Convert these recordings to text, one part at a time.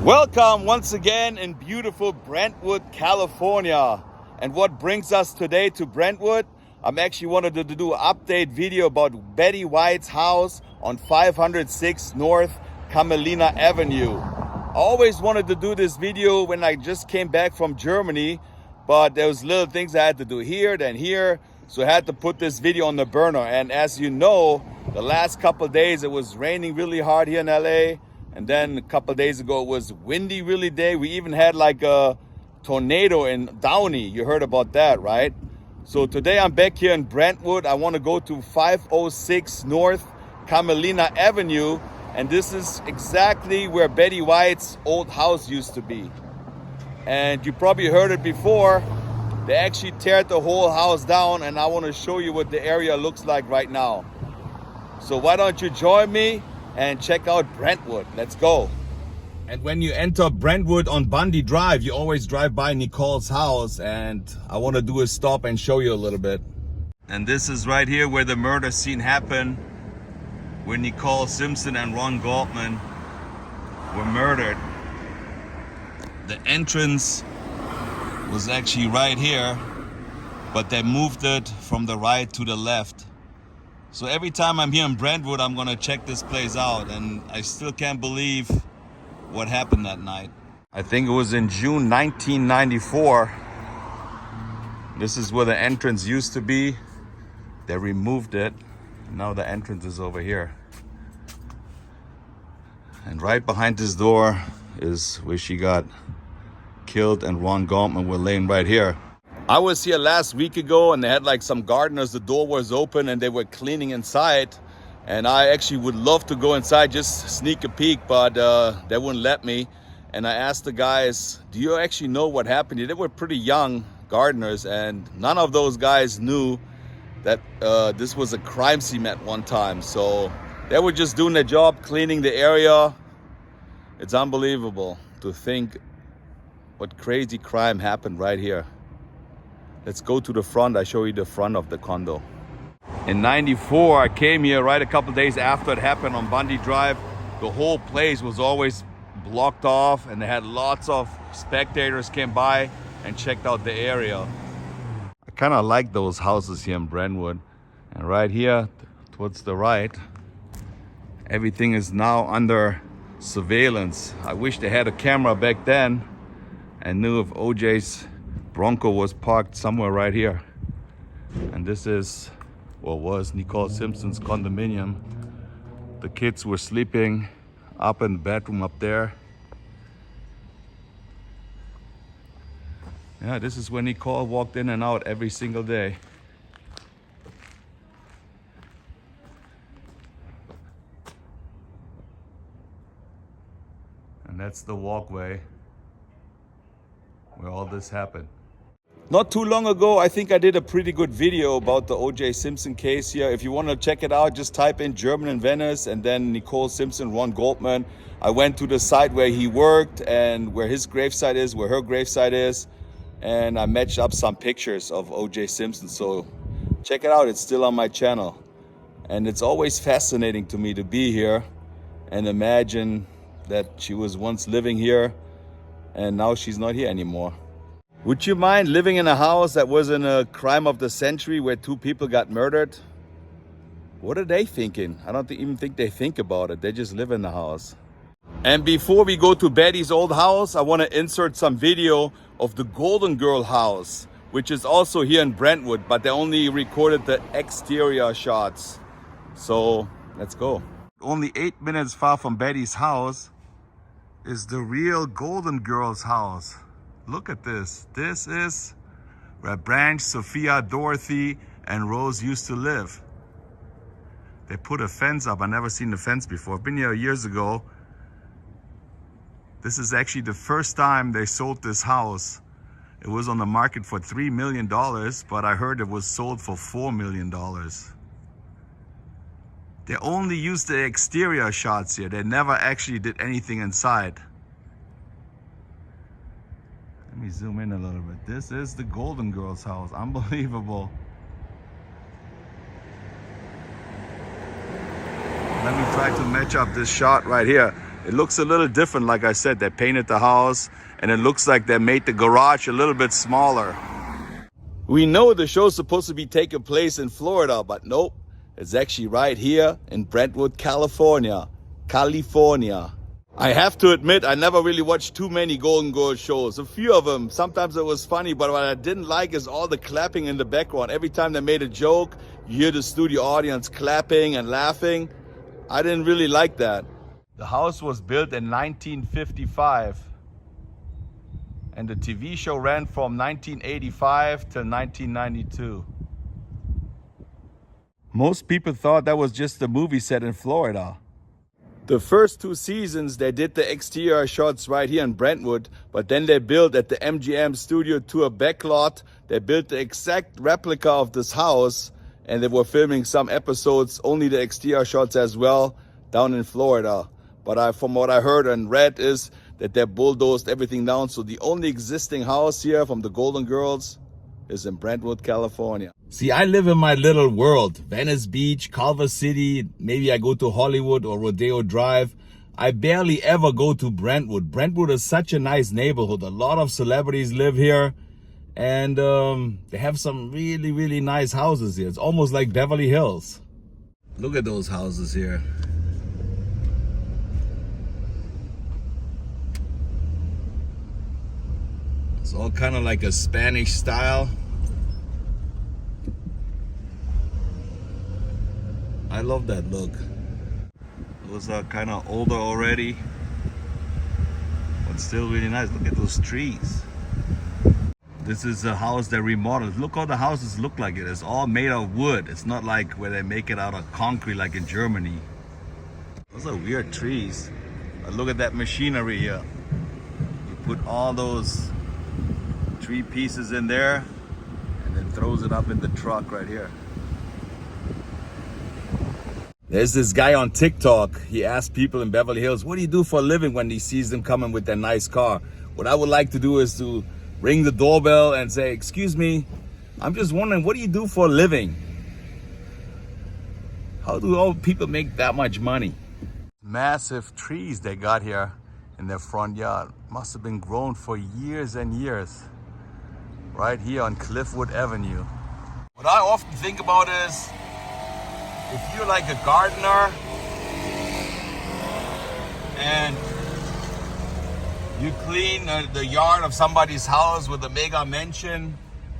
Welcome once again in beautiful Brentwood, California. And what brings us today to Brentwood? I'm actually wanted to do an update video about Betty White's house on 506 North Camelina Avenue. I always wanted to do this video when I just came back from Germany, but there was little things I had to do here, then here. So I had to put this video on the burner. And as you know, the last couple of days it was raining really hard here in LA. And then a couple of days ago, it was windy really day. We even had like a tornado in Downey. You heard about that, right? So today I'm back here in Brentwood. I want to go to 506 North Camelina Avenue. And this is exactly where Betty White's old house used to be. And you probably heard it before. They actually teared the whole house down. And I want to show you what the area looks like right now. So why don't you join me and check out Brentwood. Let's go. And when you enter Brentwood on Bundy Drive, you always drive by Nicole's house, and I want to do a stop and show you a little bit. And this is right here where the murder scene happened, where Nicole Simpson and Ron Goldman were murdered. The entrance was actually right here, but they moved it from the right to the left. So every time I'm here in Brentwood, I'm gonna check this place out, and I still can't believe what happened that night. I think it was in June 1994. This is where the entrance used to be. They removed it. Now the entrance is over here. And right behind this door is where she got killed, and Ron Goldman were laying right here. I was here last week ago, and they had like some gardeners. The door was open and they were cleaning inside. And I actually would love to go inside, just sneak a peek, but they wouldn't let me. And I asked the guys, do you actually know what happened here? They were pretty young gardeners, and none of those guys knew that this was a crime scene at one time. So they were just doing their job, cleaning the area. It's unbelievable to think what crazy crime happened right here. Let's go to the front. I show you the front of the condo. In '94, I came here right a couple days after it happened on Bundy Drive. The whole place was always blocked off, and they had lots of spectators came by and checked out the area. I kind of like those houses here in Brentwood. And right here, towards the right, everything is now under surveillance. I wish they had a camera back then and knew if OJ's Bronco was parked somewhere right here. And this is what was Nicole Simpson's condominium. The kids were sleeping up in the bedroom up there. Yeah, this is where Nicole walked in and out every single day. And that's the walkway where all this happened. Not too long ago, I think I did a pretty good video about the O.J. Simpson case here. If you want to check it out, just type in German in Venice and then Nicole Simpson, Ron Goldman. I went to the site where he worked and where his gravesite is, where her gravesite is. And I matched up some pictures of O.J. Simpson. So check it out. It's still on my channel. And it's always fascinating to me to be here and imagine that she was once living here and now she's not here anymore. Would you mind living in a house that was in a crime of the century where two people got murdered? What are they thinking? I don't even think they think about it. They just live in the house. And before we go to Betty's old house, I want to insert some video of the Golden Girl house, which is also here in Brentwood, but they only recorded the exterior shots. So let's go. Only 8 minutes far from Betty's house is the real Golden Girl's house. Look at this. This is where Branch, Sophia, Dorothy, and Rose used to live. They put a fence up. I've never seen the fence before. I've been here years ago. This is actually the first time they sold this house. It was on the market for $3 million, but I heard it was sold for $4 million. They only used the exterior shots here. They never actually did anything inside. Let me zoom in a little bit. This is the Golden Girls house. Unbelievable. Let me try to match up this shot right here. It looks a little different. Like I said, they painted the house and it looks like they made the garage a little bit smaller. We know the show's supposed to be taking place in Florida, but nope. It's actually right here in Brentwood, California. I have to admit, I never really watched too many Golden Girls shows. A few of them, sometimes it was funny, but what I didn't like is all the clapping in the background. Every time they made a joke, you hear the studio audience clapping and laughing. I didn't really like that. The house was built in 1955. And the TV show ran from 1985 to 1992. Most people thought that was just a movie set in Florida. The first 2 seasons, they did the exterior shots right here in Brentwood, but then they built at the MGM studio to a backlot. They built the exact replica of this house, and they were filming some episodes, only the exterior shots as well, down in Florida. But from what I heard and read is that they bulldozed everything down. So the only existing house here from the Golden Girls is in Brentwood, California. See, I live in my little world. Venice Beach, Culver City, maybe I go to Hollywood or Rodeo Drive. I barely ever go to Brentwood. Brentwood is such a nice neighborhood. A lot of celebrities live here. And they have some really, really nice houses here. It's almost like Beverly Hills. Look at those houses here. It's all kind of like a Spanish style. I love that look. Those are kind of older already, but still really nice. Look at those trees. This is a house they remodeled. Look how the houses look like it. It's all made of wood. It's not like where they make it out of concrete like in Germany. Those are weird trees. But look at that machinery here. You put all those tree pieces in there and then throws it up in the truck right here. There's this guy on TikTok. He asked people in Beverly Hills, what do you do for a living, when he sees them coming with their nice car? What I would like to do is to ring the doorbell and say, excuse me, I'm just wondering, what do you do for a living? How do all people make that much money? Massive trees they got here in their front yard. Must have been grown for years and years. Right here on Cliffwood Avenue. What I often think about is, if you're like a gardener and you clean the yard of somebody's house with a mega mansion,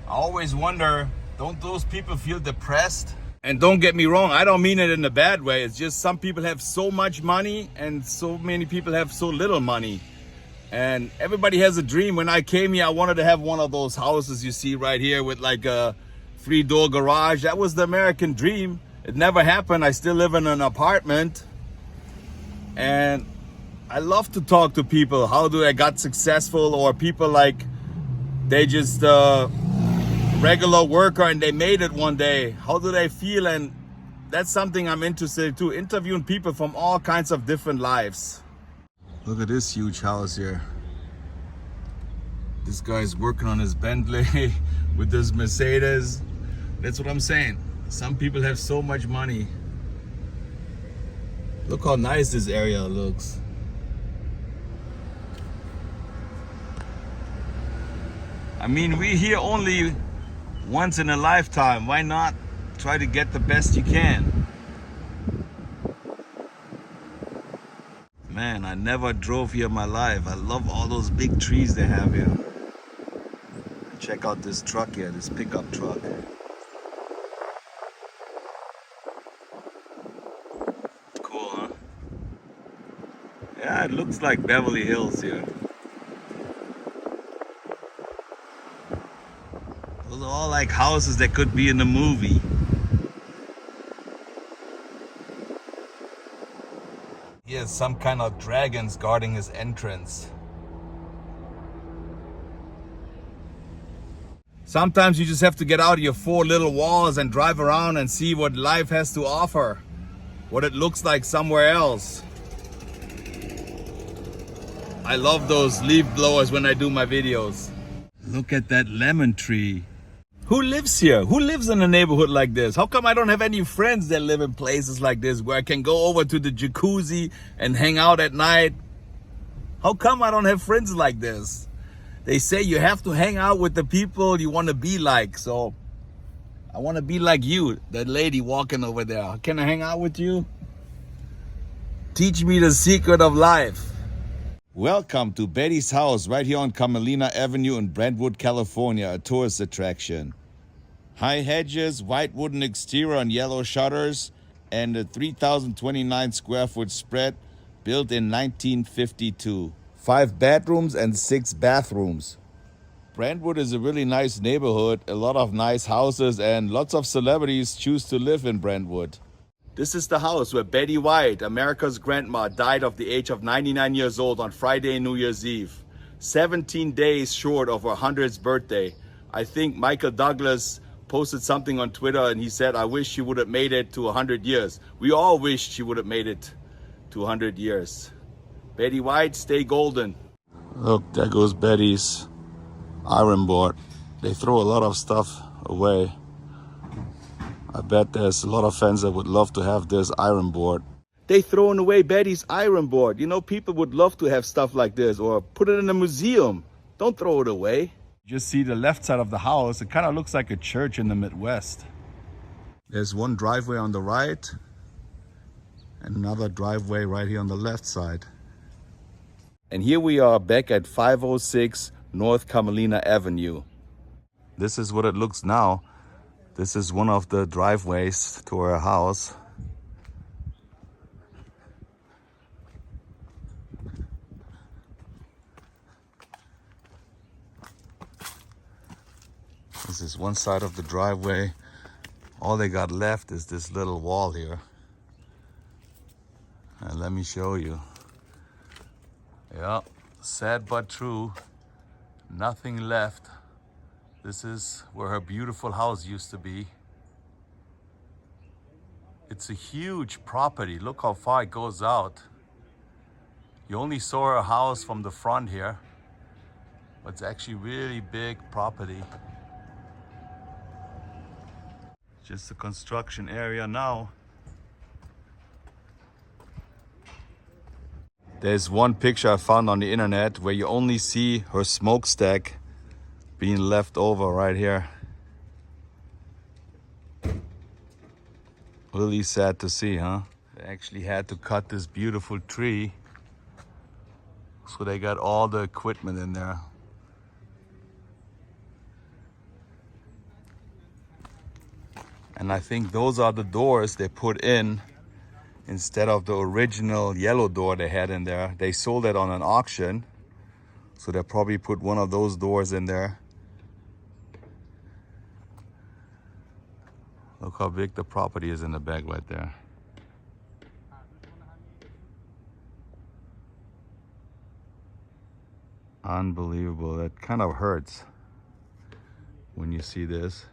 I always wonder, don't those people feel depressed? And don't get me wrong, I don't mean it in a bad way. It's just some people have so much money and so many people have so little money. And everybody has a dream. When I came here, I wanted to have one of those houses you see right here with like a 3-door garage. That was the American dream. It never happened. I still live in an apartment. And I love to talk to people. How do I got successful? Or people like, they just regular worker and they made it one day. How do they feel? And that's something I'm interested in too. Interviewing people from all kinds of different lives. Look at this huge house here. This guy's working on his Bentley with this Mercedes. That's what I'm saying. Some people have so much money. Look how nice this area looks. I mean, we're here only once in a lifetime. Why not try to get the best you can? Man, I never drove here in my life. I love all those big trees they have here. Check out this truck here, this pickup truck. Cool, huh? Yeah, it looks like Beverly Hills here. Those are all like houses that could be in a movie. He has some kind of dragons guarding his entrance. Sometimes you just have to get out of your 4 little walls and drive around and see what life has to offer. What it looks like somewhere else. I love those leaf blowers when I do my videos. Look at that lemon tree. Who lives here? Who lives in a neighborhood like this? How come I don't have any friends that live in places like this where I can go over to the jacuzzi and hang out at night? How come I don't have friends like this? They say you have to hang out with the people you want to be like. So I want to be like you, that lady walking over there. Can I hang out with you? Teach me the secret of life. Welcome to Betty's house right here on Carmelina Avenue in Brentwood, California, a tourist attraction. High hedges, white wooden exterior and yellow shutters, and a 3,029 square foot spread built in 1952. 5 bedrooms and 6 bathrooms. Brentwood is a really nice neighborhood, a lot of nice houses, and lots of celebrities choose to live in Brentwood. This is the house where Betty White, America's grandma, died of the age of 99 years old on Friday, New Year's Eve. 17 days short of her 100th birthday. I think Michael Douglas posted something on Twitter and he said, I wish she would have made it to 100 years. We all wish she would have made it to 100 years. Betty White, stay golden. Look, there goes Betty's iron board. They throw a lot of stuff away. I bet there's a lot of fans that would love to have this iron board. They throwing away Betty's iron board. You know, people would love to have stuff like this or put it in a museum. Don't throw it away. Just see the left side of the house. It kind of looks like a church in the Midwest. There's one driveway on the right and another driveway right here on the left side. And here we are back at 506 North Carmelina Avenue. This is what it looks now. This is one of the driveways to our house. This is one side of the driveway. All they got left is this little wall here. And let me show you. Yeah, sad but true. Nothing left. This is where her beautiful house used to be. It's a huge property. Look how far it goes out. You only saw her house from the front here, but it's actually really big property. Just a construction area now. There's one picture I found on the internet where you only see her smokestack being left over right here. Really sad to see, huh? They actually had to cut this beautiful tree, so they got all the equipment in there. And I think those are the doors they put in instead of the original yellow door they had in there. They sold it on an auction, so they probably put one of those doors in there. Look how big the property is in the back right there. Unbelievable. That kind of hurts when you see this.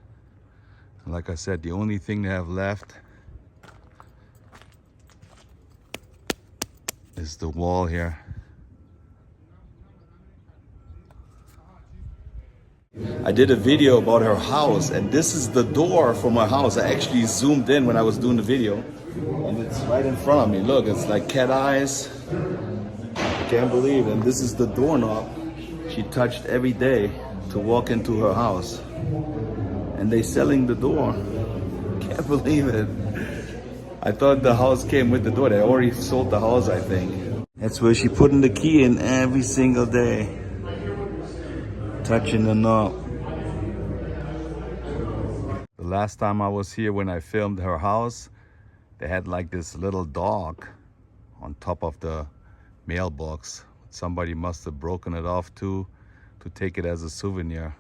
And like I said, the only thing they have left is the wall here. I did a video about her house, and this is the door from her house. I actually zoomed in when I was doing the video, and it's right in front of me. Look, it's like cat eyes. I can't believe it. And this is the doorknob she touched every day to walk into her house. And they selling the door. Can't believe it. I thought the house came with the door. They already sold the house, I think. That's where she putting the key in every single day. Touching the knob. The last time I was here when I filmed her house, they had like this little dog on top of the mailbox. Somebody must have broken it off too to take it as a souvenir.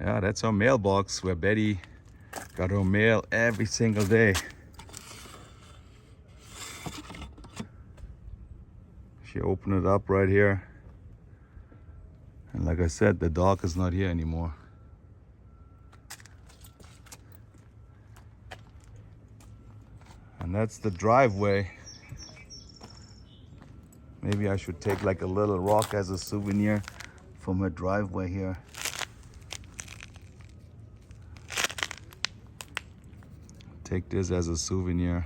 Yeah, that's our mailbox where Betty got her mail every single day. She opened it up right here. And like I said, the dog is not here anymore. And that's the driveway. Maybe I should take like a little rock as a souvenir from her driveway here. take this as a souvenir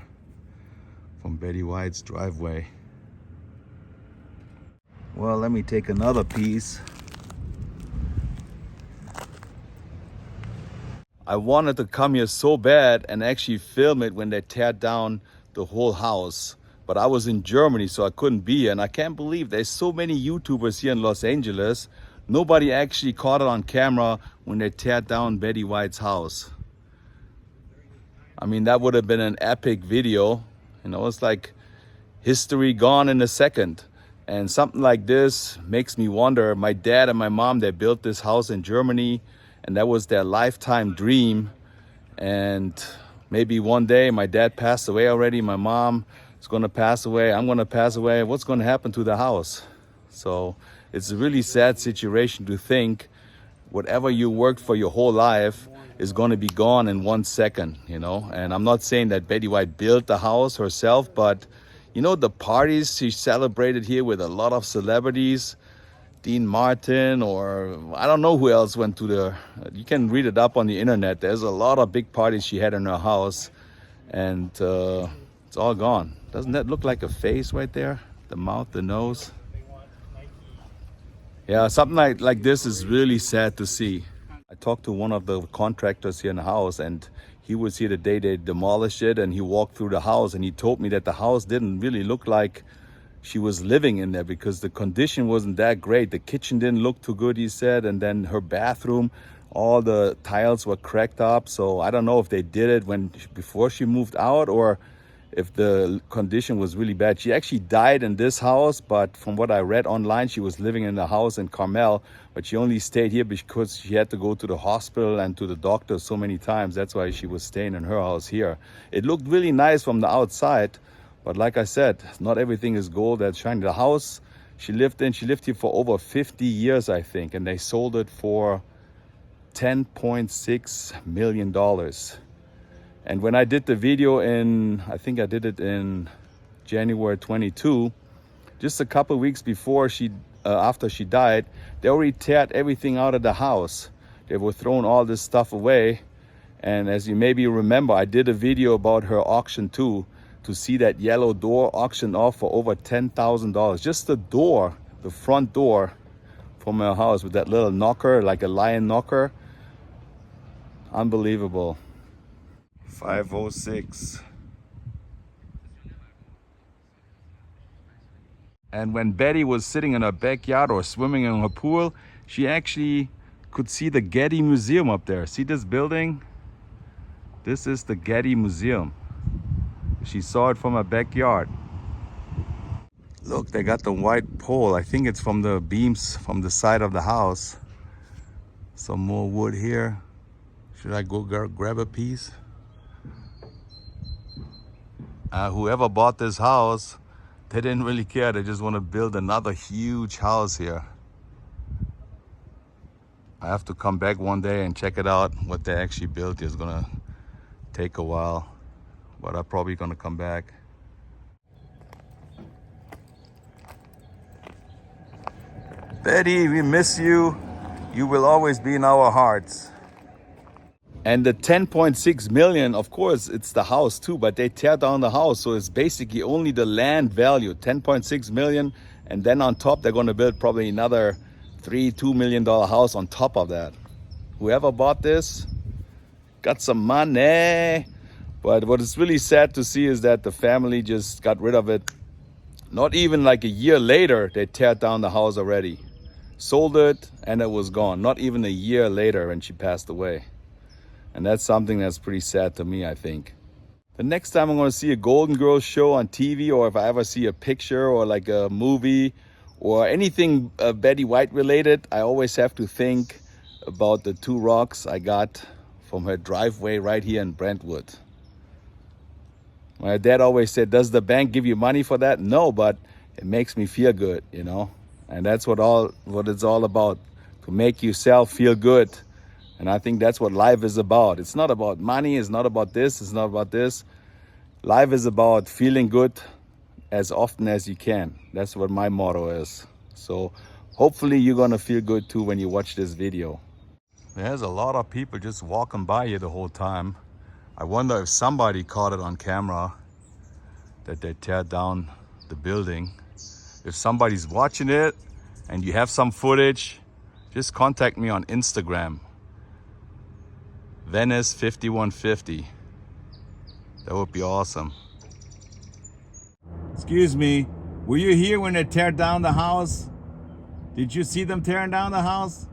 from Betty White's driveway. Well, let me take another piece. I wanted to come here so bad and actually film it when they tear down the whole house. But I was in Germany, so I couldn't be here. And I can't believe there's so many YouTubers here in Los Angeles. Nobody actually caught it on camera when they tear down Betty White's house. I mean, that would have been an epic video. You know, it's like history gone in a second. And something like this makes me wonder. My dad and my mom, they built this house in Germany, and that was their lifetime dream. And maybe one day my dad passed away already, my mom is going to pass away, I'm going to pass away. What's going to happen to the house? So it's a really sad situation to think whatever you worked for your whole life is going to be gone in 1 second, you know. And I'm not saying that Betty White built the house herself, but you know, the parties she celebrated here with a lot of celebrities, Dean Martin, or I don't know who else went to the, you can read it up on the internet. There's a lot of big parties she had in her house, and it's all gone. Doesn't that look like a face right there? The mouth, the nose. Yeah, something like this is really sad to see. I talked to one of the contractors here in the house, and he was here the day they demolished it, and he walked through the house, and he told me that the house didn't really look like she was living in there because the condition wasn't that great. The kitchen didn't look too good, he said, and then her bathroom, all the tiles were cracked up. So I don't know if they did it before she moved out or if the condition was really bad. She actually died in this house, but from what I read online, she was living in the house in Carmel, but she only stayed here because she had to go to the hospital and to the doctor so many times. That's why she was staying in her house here. It looked really nice from the outside, but like I said, not everything is gold that's shining. The house she lived here for over 50 years, I think, and they sold it for $10.6 million. And when I did the video I think I did it in January 22, just a couple weeks before after she died, they already teared everything out of the house. They were throwing all this stuff away. And as you maybe remember, I did a video about her auction too, to see that yellow door auctioned off for over $10,000. Just the door, the front door from her house with that little knocker, like a lion knocker. Unbelievable. 506. And when Betty was sitting in her backyard or swimming in her pool, she actually could see the Getty Museum up there. See this building? This is the Getty Museum. She saw it from her backyard. Look, they got the white pole. I think it's from the beams from the side of the house. Some more wood here. Should I go grab a piece? Whoever bought this house, they didn't really care. They just want to build another huge house here. I have to come back one day and check it out. What they actually built is gonna take a while, but I'm probably gonna come back. Betty, we miss you. You will always be in our hearts. And the 10.6 million, of course, it's the house too, but they tear down the house. So it's basically only the land value, 10.6 million. And then on top, they're going to build probably another $2 million house on top of that. Whoever bought this got some money. But what is really sad to see is that the family just got rid of it. Not even like a year later, they tear down the house already. Sold it and it was gone. Not even a year later when she passed away. And that's something that's pretty sad to me, I think. The next time I'm going to see a Golden Girls show on TV, or if I ever see a picture or like a movie or anything Betty White related, I always have to think about the 2 rocks I got from her driveway right here in Brentwood. My dad always said, does the bank give you money for that? No, but it makes me feel good, you know. And that's what it's all about, to make yourself feel good. And I think that's what life is about. It's not about money. It's not about this. It's not about this. Life is about feeling good as often as you can. That's what my motto is. So hopefully you're going to feel good too when you watch this video. There's a lot of people just walking by here the whole time. I wonder if somebody caught it on camera that they tear down the building. If somebody's watching it and you have some footage, just contact me on Instagram. Venice 5150. That would be awesome. Excuse me, were you here when they tear down the house? Did you see them tearing down the house?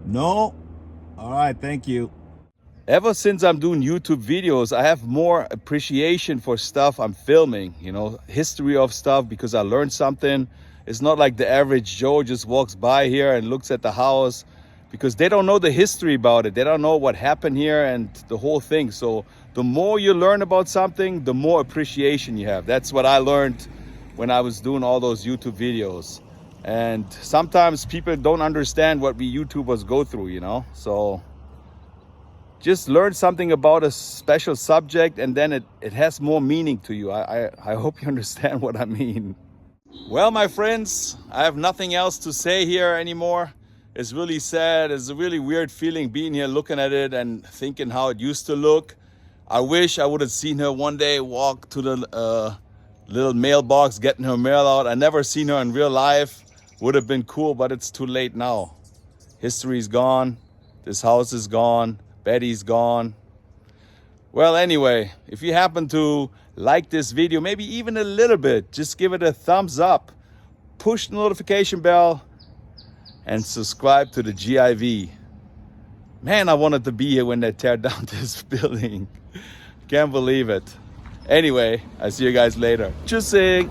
No? All right, thank you. Ever since I'm doing YouTube videos, I have more appreciation for stuff I'm filming, you know, history of stuff, because I learned something. It's not like the average Joe just walks by here and looks at the house, because they don't know the history about it. They don't know what happened here and the whole thing. So the more you learn about something, the more appreciation you have. That's what I learned when I was doing all those YouTube videos. And sometimes people don't understand what we YouTubers go through, you know? So just learn something about a special subject, and then it has more meaning to you. I hope you understand what I mean. Well, my friends, I have nothing else to say here anymore. It's really sad. It's a really weird feeling being here looking at it and thinking how it used to look. I wish I would have seen her one day walk to the little mailbox getting her mail out. I never seen her in real life. Would have been cool, but it's too late now. History's gone. This house is gone. Betty's gone. Well, anyway, if you happen to like this video, maybe even a little bit, just give it a thumbs up, push the notification bell, and subscribe to the GIV. Man, I wanted to be here when they tear down this building. Can't believe it. Anyway, I'll see you guys later. Tschüssing.